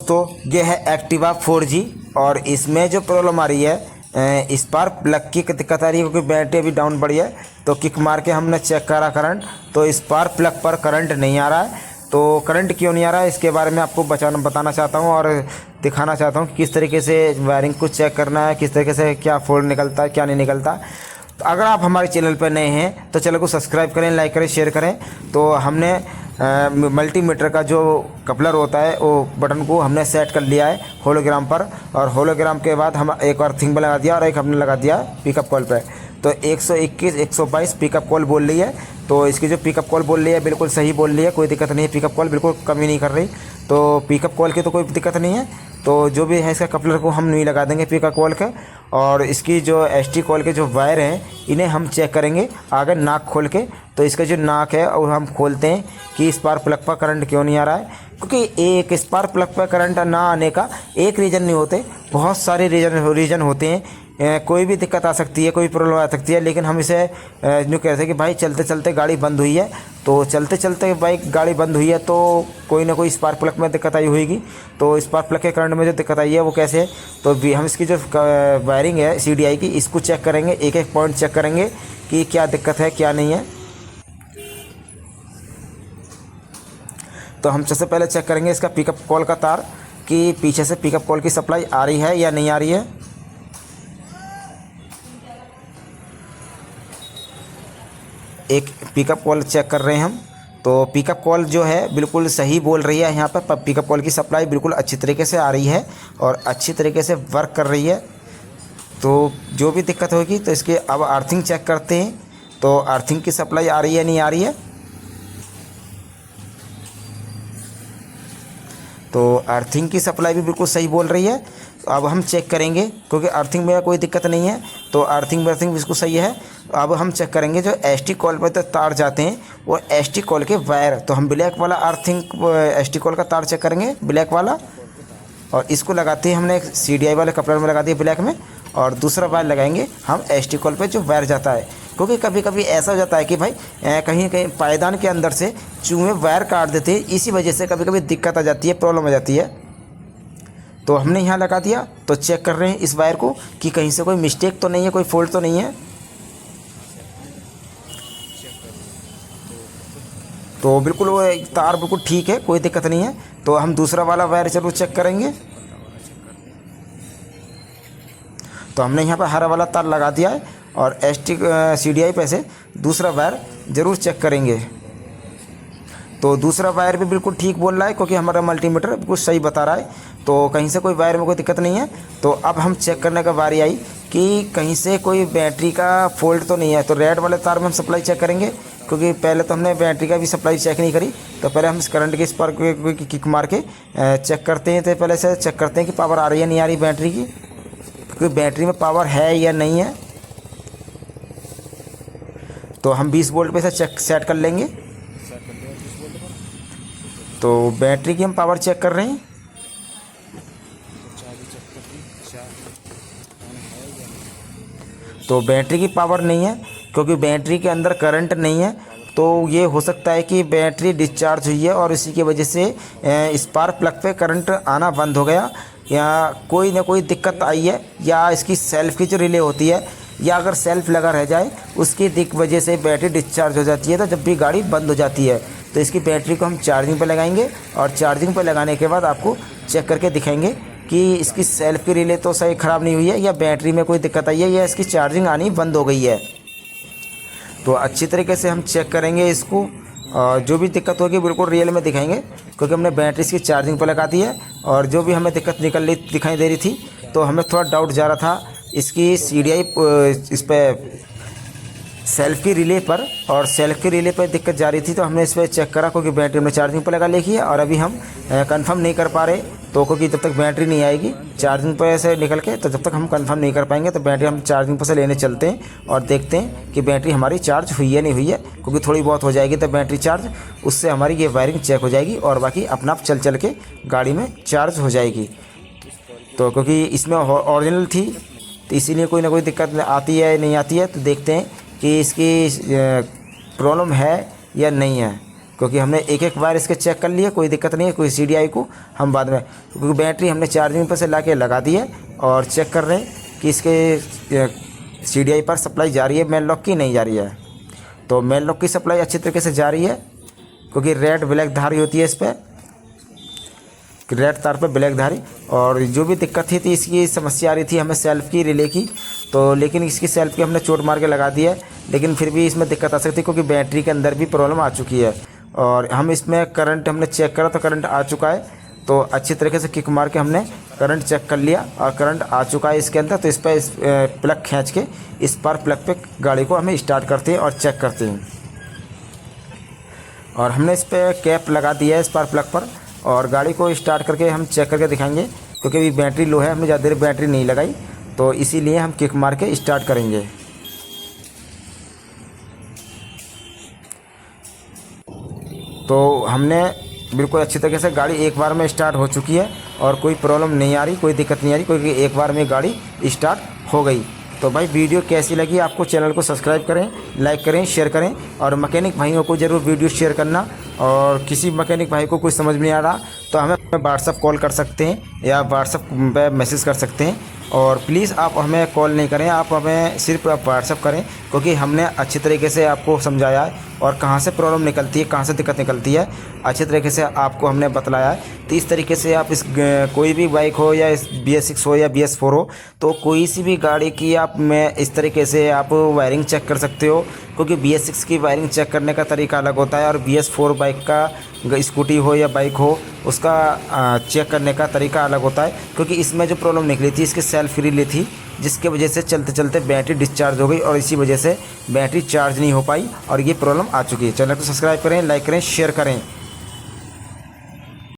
दोस्तों ये है एक्टिवा 4G और इसमें जो प्रॉब्लम आ रही है स्पार्क प्लग की दिक्कत आ रही है, क्योंकि बैटरी अभी डाउन पड़ी है। तो किक मार के हमने चेक करा करंट, तो स्पार्क प्लग पर करंट नहीं आ रहा है। तो करंट क्यों नहीं आ रहा है इसके बारे में आपको बताना चाहता हूँ और दिखाना चाहता हूँ कि किस तरीके से वायरिंग को चेक करना है, किस तरीके से क्या फॉल्ट निकलता है क्या नहीं निकलता। तो अगर आप हमारे चैनल पर नए हैं तो चैनल को सब्सक्राइब करें, लाइक करें, शेयर करें। तो हमने मल्टीमीटर का जो कपलर होता है वो बटन को हमने सेट कर लिया है होलोग्राम पर, और होलोग्राम के बाद हम एक अर्थिंग पर लगा दिया और एक हमने लगा दिया पिकअप कॉल पे। तो 121 122 पिकअप कॉल बोल रही है। तो इसकी जो पिकअप कॉल बोल रही है बिल्कुल सही बोल रही है, कोई दिक्कत नहीं है, पिकअप कॉल बिल्कुल कमी नहीं कर रही। तो पिकअप कॉल की तो कोई दिक्कत नहीं है। तो जो भी है इसका कपलर को हम नहीं लगा देंगे पिकअप कॉल का। और इसकी जो एसटी कॉल के जो वायर हैं इन्हें हम चेक करेंगे आगे नाक खोल के। तो इसका जो नाक है और हम खोलते हैं कि स्पार्क प्लग पर करंट क्यों नहीं आ रहा है, क्योंकि एक स्पार्क प्लग पर करंट ना आने का एक रीज़न नहीं होते, बहुत सारे रीज़न होते हैं। कोई भी दिक्कत आ सकती है, कोई प्रॉब्लम आ सकती है, लेकिन हम इसे यूँ कहते हैं कि भाई चलते चलते गाड़ी बंद हुई है। तो चलते चलते बाइक गाड़ी बंद हुई है तो कोई ना कोई स्पार्क प्लग में दिक्कत आई होगी। तो स्पार्क प्लग के करंट में जो दिक्कत आई है वो कैसे है, तो हम इसकी जो वायरिंग है CDI की इसको चेक करेंगे, एक एक पॉइंट चेक करेंगे कि क्या दिक्कत है क्या नहीं है। तो हम सबसे पहले चेक करेंगे इसका पिकअप कॉल का तार कि पीछे से पिकअप कॉल की सप्लाई आ रही है या नहीं आ रही है। एक पिकअप कॉल चेक कर रहे हैं हम। तो पिकअप कॉल जो है बिल्कुल सही बोल रही है, यहाँ पर पिकअप कॉल की सप्लाई बिल्कुल अच्छी तरीके से आ रही है और अच्छी तरीके से वर्क कर रही है। तो जो भी दिक्कत होगी तो इसके अब अर्थिंग चेक करते हैं। तो अर्थिंग की सप्लाई आ रही है नहीं आ रही है। तो अर्थिंग की सप्लाई भी बिल्कुल सही बोल रही है। तो अब हम चेक करेंगे, क्योंकि अर्थिंग में कोई दिक्कत नहीं है, तो अर्थिंग बिल्कुल सही है। अब हम चेक करेंगे जो एसटी कॉल पर तो तार जाते हैं वो एसटी कॉल के वायर। तो हम ब्लैक वाला अर्थिंग एसटी कॉल का तार चेक करेंगे, ब्लैक वाला, और इसको लगाते हैं हमने CDI वाले कपलर में लगा दिया ब्लैक में, और दूसरा वायर लगाएंगे हम एसटी कॉल पे जो वायर जाता है। क्योंकि कभी कभी ऐसा हो जाता है कि भाई कहीं कहीं पायदान के अंदर से चूहे वायर काट देते हैं, इसी वजह से कभी कभी दिक्कत आ जाती है, प्रॉब्लम आ जाती है। तो हमने यहाँ लगा दिया। तो चेक कर रहे हैं इस वायर को कि कहीं से कोई मिस्टेक तो नहीं है, कोई फॉल्ट तो नहीं है। तो बिल्कुल वो तार बिल्कुल ठीक है, कोई दिक्कत नहीं है। तो हम दूसरा वाला वायर जरूर चेक करेंगे। तो हमने यहाँ पर हरा वाला तार लगा दिया है और CDI पे से दूसरा वायर ज़रूर चेक करेंगे। तो दूसरा वायर भी बिल्कुल ठीक बोल रहा है, क्योंकि हमारा मल्टीमीटर बिल्कुल सही बता रहा है। तो कहीं से कोई वायर में कोई दिक्कत नहीं है। तो अब हम चेक करने का बारी आई कि कहीं से कोई बैटरी का फॉल्ट तो नहीं है। तो रेड वाले तार में हम सप्लाई चेक करेंगे, क्योंकि पहले तो हमने बैटरी का भी सप्लाई चेक नहीं करी। तो पहले हम इस करंट के इस पर किक मार के चेक करते हैं। तो पहले से चेक करते हैं कि पावर आ रही है नहीं आ रही बैटरी की, क्योंकि बैटरी में पावर है या नहीं है। तो हम 20 वोल्ट पे से सेट कर लेंगे। तो बैटरी की हम पावर चेक कर रहे हैं। तो बैटरी की पावर नहीं है, क्योंकि बैटरी के अंदर करंट नहीं है। तो ये हो सकता है कि बैटरी डिस्चार्ज हुई है और इसी की वजह से स्पार्क प्लग पे करंट आना बंद हो गया, या कोई ना कोई दिक्कत आई है, या इसकी सेल्फ की जो रिले होती है, या अगर सेल्फ लगा रह जाए उसकी वजह से बैटरी डिस्चार्ज हो जाती है। तो जब भी गाड़ी बंद हो जाती है तो इसकी बैटरी को हम चार्जिंग पर लगाएंगे, और चार्जिंग पर लगाने के बाद आपको चेक करके दिखाएंगे कि इसकी सेल्फ की रिले तो सही ख़राब नहीं हुई है, या बैटरी में कोई दिक्कत आई है, या इसकी चार्जिंग आनी बंद हो गई है। तो अच्छी तरीके से हम चेक करेंगे इसको, और जो भी दिक्कत होगी बिल्कुल रियल में दिखाएंगे, क्योंकि हमने बैटरी इसकी चार्जिंग पर लगा दी है। और जो भी हमें दिक्कत दिखाई दे रही थी, तो हमें थोड़ा डाउट जा रहा था इसकी CDI इस पर सेल्फ की रिले पर, और सेल्फ की रिले पर दिक्कत जा रही थी। तो हमने इस पर चेक करा, क्योंकि बैटरी हमने चार्जिंग पर लगा लिखी है, और अभी हम कंफर्म नहीं कर पा रहे। तो क्योंकि जब तक बैटरी नहीं आएगी चार्जिंग पर से निकल के, तो जब तक हम कंफर्म नहीं कर पाएंगे तो बैटरी हम चार्जिंग पर से लेने चलते हैं और देखते हैं कि बैटरी हमारी चार्ज हुई है नहीं हुई है। क्योंकि थोड़ी बहुत हो जाएगी तो बैटरी चार्ज, उससे हमारी ये वायरिंग चेक हो जाएगी और बाकी अपना आप चल के गाड़ी में चार्ज हो जाएगी। तो क्योंकि इसमें ओरिजिनल थी, तो इसीलिए कोई ना कोई दिक्कत आती है नहीं आती है। तो देखते हैं कि इसकी प्रॉब्लम है या नहीं है। क्योंकि हमने एक एक बार इसके चेक कर लिया, कोई दिक्कत नहीं है। कोई CDI को हम बाद में, क्योंकि बैटरी हमने चार्जिंग पर से ला के लगा दी है और चेक कर रहे हैं कि इसके CDI पर सप्लाई जा रही है मेन लॉक की, नहीं जा रही है। तो मेन लॉक की सप्लाई अच्छी तरीके से जा रही है, क्योंकि रेड ब्लैक धारी होती है इस पर, रेड तार पे ब्लैक धारी। और जो भी दिक्कत थी इसकी समस्या आ रही थी हमें सेल्फ की, रिले की, तो लेकिन इसकी सेल्फ की हमने चोट मार के लगा दी है, लेकिन फिर भी इसमें दिक्कत आ सकती है क्योंकि बैटरी के अंदर भी प्रॉब्लम आ चुकी है। और हम इसमें करंट हमने चेक करा तो करंट आ चुका है, तो अच्छी तरीके से किक मार के हमने करंट चेक कर लिया और करंट आ चुका है इसके अंदर। तो इस पर प्लग खींच के इस पर प्लग पे गाड़ी को हमें स्टार्ट करते हैं और चेक करते हैं। और हमने इस पर कैप लगा दिया है इस पर प्लग पर, और गाड़ी को स्टार्ट करके हम चेक करके दिखाएंगे, क्योंकि अभी बैटरी लो है, हमने ज़्यादा देर बैटरी नहीं लगाई, तो इसीलिए हम किक मार के स्टार्ट करेंगे। तो हमने बिल्कुल अच्छी तरीके से गाड़ी एक बार में स्टार्ट हो चुकी है और कोई प्रॉब्लम नहीं आ रही, कोई दिक्कत नहीं आ रही, क्योंकि एक बार में गाड़ी स्टार्ट हो गई। तो भाई वीडियो कैसी लगी आपको, चैनल को सब्सक्राइब करें, लाइक करें, शेयर करें, और मैकेनिक भाइयों को ज़रूर वीडियो शेयर करना। और किसी मैकेनिक भाई को कुछ समझ में नहीं आ रहा तो हमें व्हाट्सअप कॉल कर सकते हैं या व्हाट्सअप पे मैसेज कर सकते हैं। और प्लीज़ आप हमें कॉल नहीं करें, आप हमें सिर्फ व्हाट्सअप करें, क्योंकि हमने अच्छी तरीके से आपको समझाया है और कहाँ से प्रॉब्लम निकलती है, कहाँ से दिक्कत निकलती है, अच्छी तरीके से आपको हमने बतलाया है। तो इस तरीके से आप इस कोई भी बाइक हो या BS6 हो या BS4 हो, तो कोई सी भी गाड़ी की आप में इस तरीके से आप वायरिंग चेक कर सकते हो, क्योंकि BS6 की वायरिंग चेक करने का तरीका अलग होता है और BS4 बाइक का, स्कूटी हो या बाइक हो, उसका चेक करने का तरीका अलग होता है। क्योंकि इसमें जो प्रॉब्लम निकली थी इसकी सेल्फ रिले थी, जिसके वजह से चलते चलते बैटरी डिस्चार्ज हो गई और इसी वजह से बैटरी चार्ज नहीं हो पाई और ये प्रॉब्लम आ चुकी है। चैनल को सब्सक्राइब करें, लाइक करें, शेयर करें।